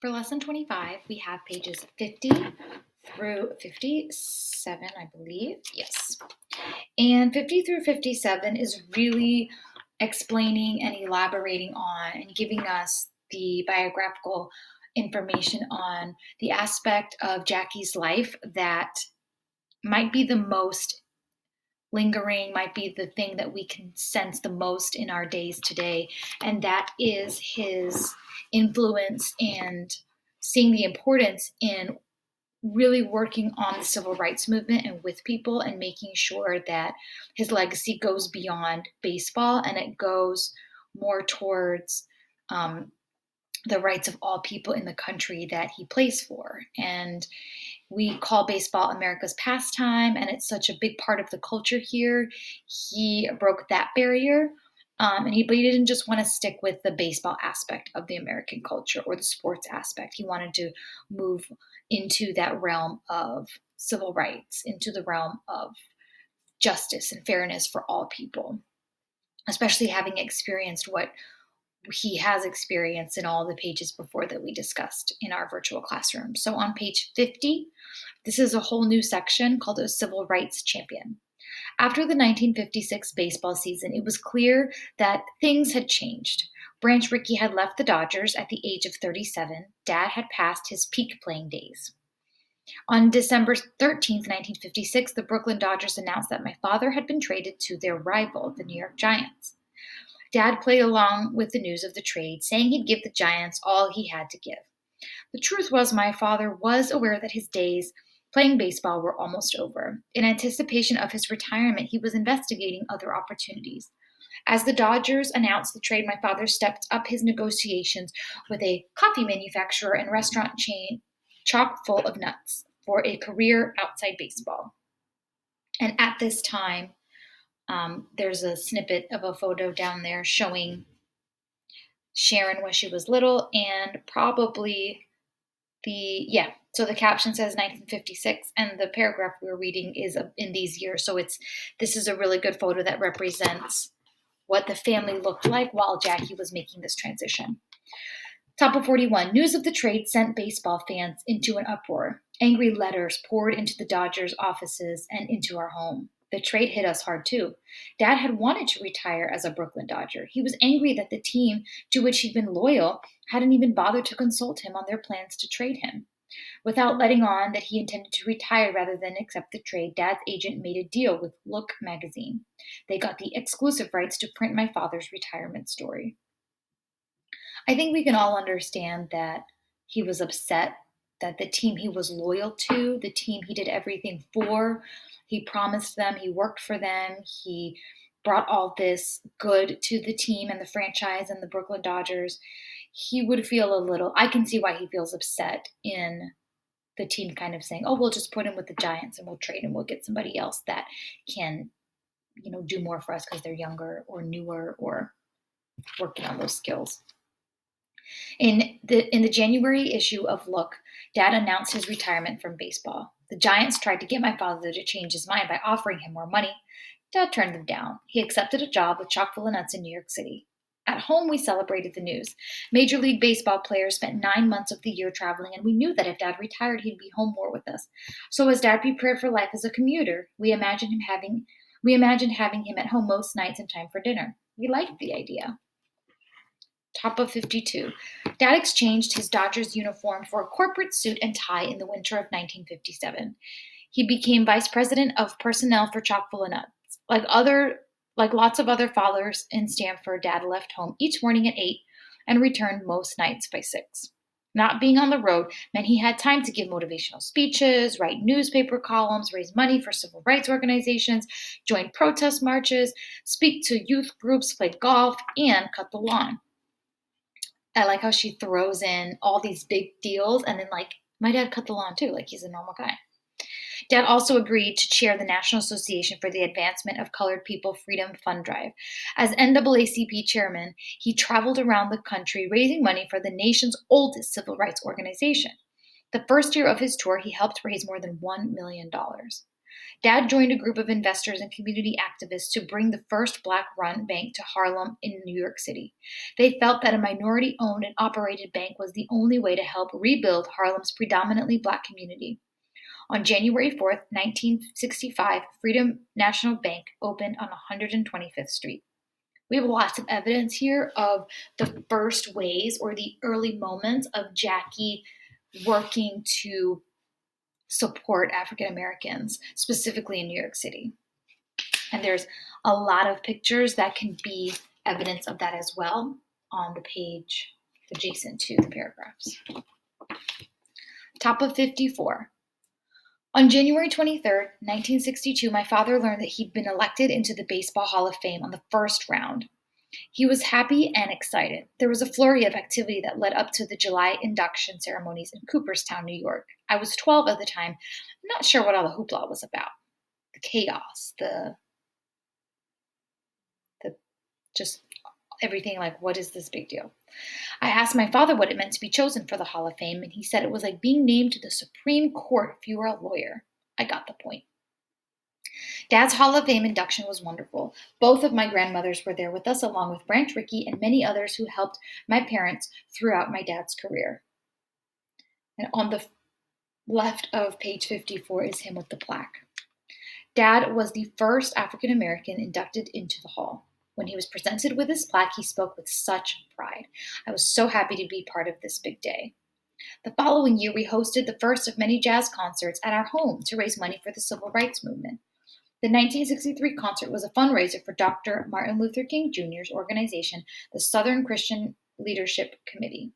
For lesson 25, we have pages 50 through 57, I believe. Yes. And 50 through 57 is really explaining and elaborating on and giving us the biographical information on the aspect of Jackie's life that might be the most lingering, might be the thing that we can sense the most in our days today. And that is his influence and seeing the importance in really working on the civil rights movement and with people and making sure that his legacy goes beyond baseball and it goes more towards the rights of all people in the country that he plays for. And we call baseball America's pastime, and it's such a big part of the culture here. He broke that barrier, but he didn't just want to stick with the baseball aspect of the American culture or the sports aspect. He wanted to move into that realm of civil rights, into the realm of justice and fairness for all people, especially having experienced what he has experienced in all the pages before that we discussed in our virtual classroom. So on page 50, this is a whole new section called a Civil Rights Champion. After the 1956 baseball season, it was clear that things had changed. Branch Rickey had left the Dodgers at the age of 37. Dad had passed his peak playing days. On December 13th, 1956, the Brooklyn Dodgers announced that my father had been traded to their rival, the New York Giants. Dad played along with the news of the trade, saying he'd give the Giants all he had to give. The truth was, my father was aware that his days playing baseball were almost over. In anticipation of his retirement, he was investigating other opportunities. As the Dodgers announced the trade, my father stepped up his negotiations with a coffee manufacturer and restaurant chain chock full of nuts for a career outside baseball. And at this time, there's a snippet of a photo down there showing Sharon when she was little and probably so the caption says 1956 and the paragraph we were reading is in these years. So this is a really good photo that represents what the family looked like while Jackie was making this transition. Top of 41, news of the trade sent baseball fans into an uproar. Angry letters poured into the Dodgers offices and into our home. The trade hit us hard too. Dad had wanted to retire as a Brooklyn Dodger. He was angry that the team to which he'd been loyal hadn't even bothered to consult him on their plans to trade him. Without letting on that he intended to retire rather than accept the trade, Dad's agent made a deal with Look magazine. They got the exclusive rights to print my father's retirement story. I think we can all understand that he was upset that the team he was loyal to, the team he did everything for, he promised them, he worked for them, he brought all this good to the team and the franchise and the Brooklyn Dodgers. He would feel I can see why he feels upset in the team kind of saying, oh, we'll just put him with the Giants and we'll trade him. We'll get somebody else that can, do more for us because they're younger or newer or working on those skills. In the January issue of Look, Dad announced his retirement from baseball. The Giants tried to get my father to change his mind by offering him more money. Dad turned them down. He accepted a job with chock full of nuts in New York City. At home, we celebrated the news. Major League Baseball players spent 9 months of the year traveling, and we knew that if Dad retired, he'd be home more with us. So as Dad prepared for life as a commuter, we imagined having him at home most nights in time for dinner. We liked the idea. Top of 52. Dad exchanged his Dodgers uniform for a corporate suit and tie in the winter of 1957. He became vice president of personnel for Chock full of Nuts. Like lots of other fathers in Stamford, Dad left home each morning at 8 and returned most nights by 6. Not being on the road meant he had time to give motivational speeches, write newspaper columns, raise money for civil rights organizations, join protest marches, speak to youth groups, play golf, and cut the lawn. I like how she throws in all these big deals and then my dad cut the lawn too, like he's a normal guy. Dad also agreed to chair the National Association for the Advancement of Colored People Freedom Fund Drive. As NAACP chairman, he traveled around the country raising money for the nation's oldest civil rights organization. The first year of his tour, he helped raise more than $1 million. Dad joined a group of investors and community activists to bring the first Black-run bank to Harlem in New York City. They felt that a minority-owned and operated bank was the only way to help rebuild Harlem's predominantly Black community. On January 4th, 1965, Freedom National Bank opened on 125th Street. We have lots of evidence here of the first ways or the early moments of Jackie working to support African Americans, specifically in New York City. And there's a lot of pictures that can be evidence of that as well on the page adjacent to the paragraphs. Top of 54. On January 23rd, 1962, my father learned that he'd been elected into the Baseball Hall of Fame on the first round. He was happy and excited. There was a flurry of activity that led up to the July induction ceremonies in Cooperstown, New York. I was 12 at the time. I'm not sure what all the hoopla was about. The chaos, the just everything, like, what is this big deal? I asked my father what it meant to be chosen for the Hall of Fame, and he said it was like being named to the Supreme Court if you were a lawyer. I got the point. Dad's Hall of Fame induction was wonderful. Both of my grandmothers were there with us, along with Branch Rickey and many others who helped my parents throughout my dad's career. And on the left of page 54 is him with the plaque. Dad was the first African American inducted into the hall. When he was presented with his plaque, he spoke with such pride. I was so happy to be part of this big day. The following year, we hosted the first of many jazz concerts at our home to raise money for the Civil Rights Movement. The 1963 concert was a fundraiser for Dr. Martin Luther King Jr.'s organization, the Southern Christian Leadership Committee.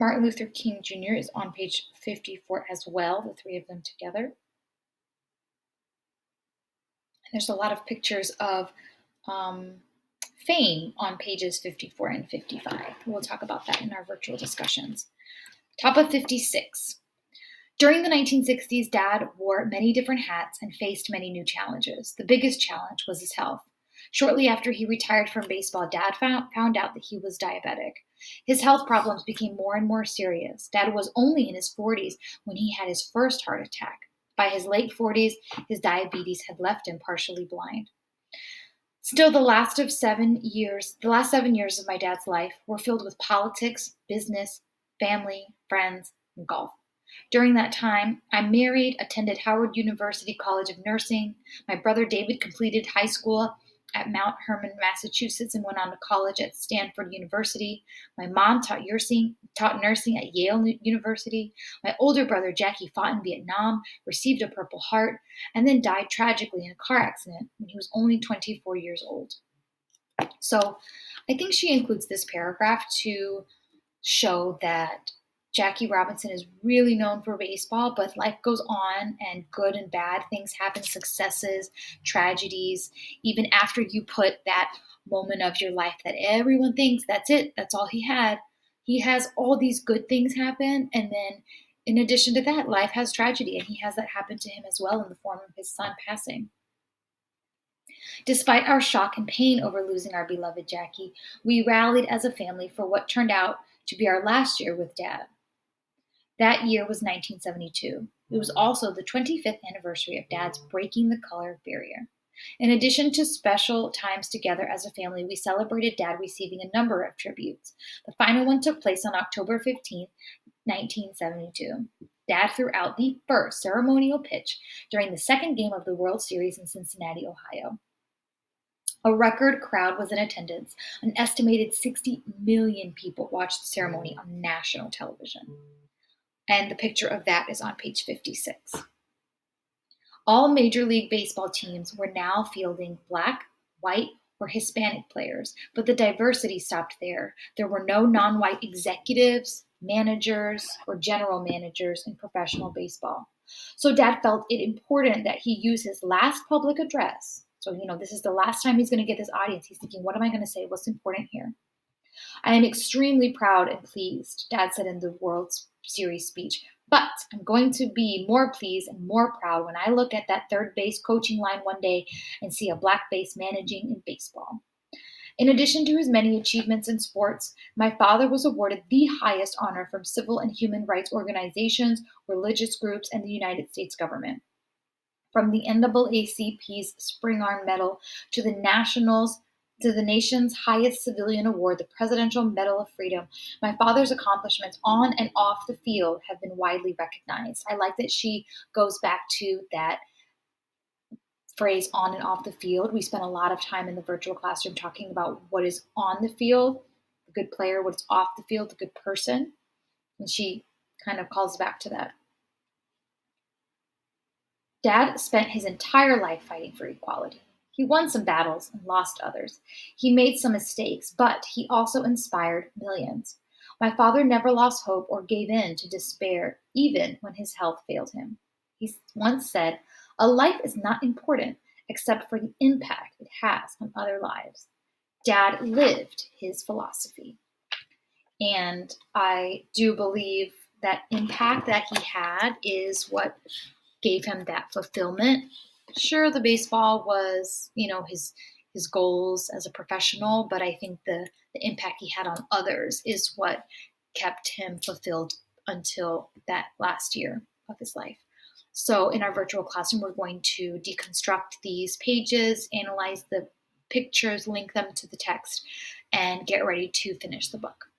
Martin Luther King Jr. is on page 54 as well, the three of them together. And there's a lot of pictures of fame on pages 54 and 55. We'll talk about that in our virtual discussions. Top of 56. During the 1960s, Dad wore many different hats and faced many new challenges. The biggest challenge was his health. Shortly after he retired from baseball, Dad found out that he was diabetic. His health problems became more and more serious. Dad was only in his 40s when he had his first heart attack. By his late 40s, his diabetes had left him partially blind. Still, the last 7 years of my dad's life were filled with politics, business, family, friends, and golf. During that time, I married, attended Howard University College of Nursing. My brother David completed high school at Mount Hermon, Massachusetts, and went on to college at Stanford University. My mom taught nursing at Yale University. My older brother Jackie fought in Vietnam, received a Purple Heart, and then died tragically in a car accident when he was only 24 years old. So I think she includes this paragraph to show that Jackie Robinson is really known for baseball, but life goes on, and good and bad things happen, successes, tragedies. Even after you put that moment of your life that everyone thinks that's it, that's all he had, he has all these good things happen. And then in addition to that, life has tragedy, and he has that happen to him as well in the form of his son passing. Despite our shock and pain over losing our beloved Jackie, we rallied as a family for what turned out to be our last year with Dad. That year was 1972. It was also the 25th anniversary of Dad's breaking the color barrier. In addition to special times together as a family, we celebrated Dad receiving a number of tributes. The final one took place on October 15th, 1972. Dad threw out the first ceremonial pitch during the second game of the World Series in Cincinnati, Ohio. A record crowd was in attendance. An estimated 60 million people watched the ceremony on national television. And the picture of that is on page 56. All Major League Baseball teams were now fielding Black, white, or Hispanic players, but the diversity stopped there. There were no non-white executives, managers, or general managers in professional baseball. So Dad felt it important that he use his last public address. So, this is the last time he's going to get this audience. He's thinking, what am I going to say? What's important here? I am extremely proud and pleased, Dad said in the World Series speech, but I'm going to be more pleased and more proud when I look at that third base coaching line one day and see a Black face managing in baseball. In addition to his many achievements in sports, my father was awarded the highest honor from civil and human rights organizations, religious groups, and the United States government. From the NAACP's Spring Arm Medal to the nation's highest civilian award, the Presidential Medal of Freedom, my father's accomplishments on and off the field have been widely recognized. I like that she goes back to that phrase on and off the field. We spent a lot of time in the virtual classroom talking about what is on the field, the good player, what's off the field, the good person. And she kind of calls back to that. Dad spent his entire life fighting for equality. He won some battles and lost others. He made some mistakes, but he also inspired millions. My father never lost hope or gave in to despair, even when his health failed him. He once said, "A life is not important except for the impact it has on other lives." Dad lived his philosophy. And I do believe that impact that he had is what gave him that fulfillment. Sure, the baseball was, his goals as a professional, but I think the impact he had on others is what kept him fulfilled until that last year of his life. So in our virtual classroom, we're going to deconstruct these pages, analyze the pictures, link them to the text, and get ready to finish the book.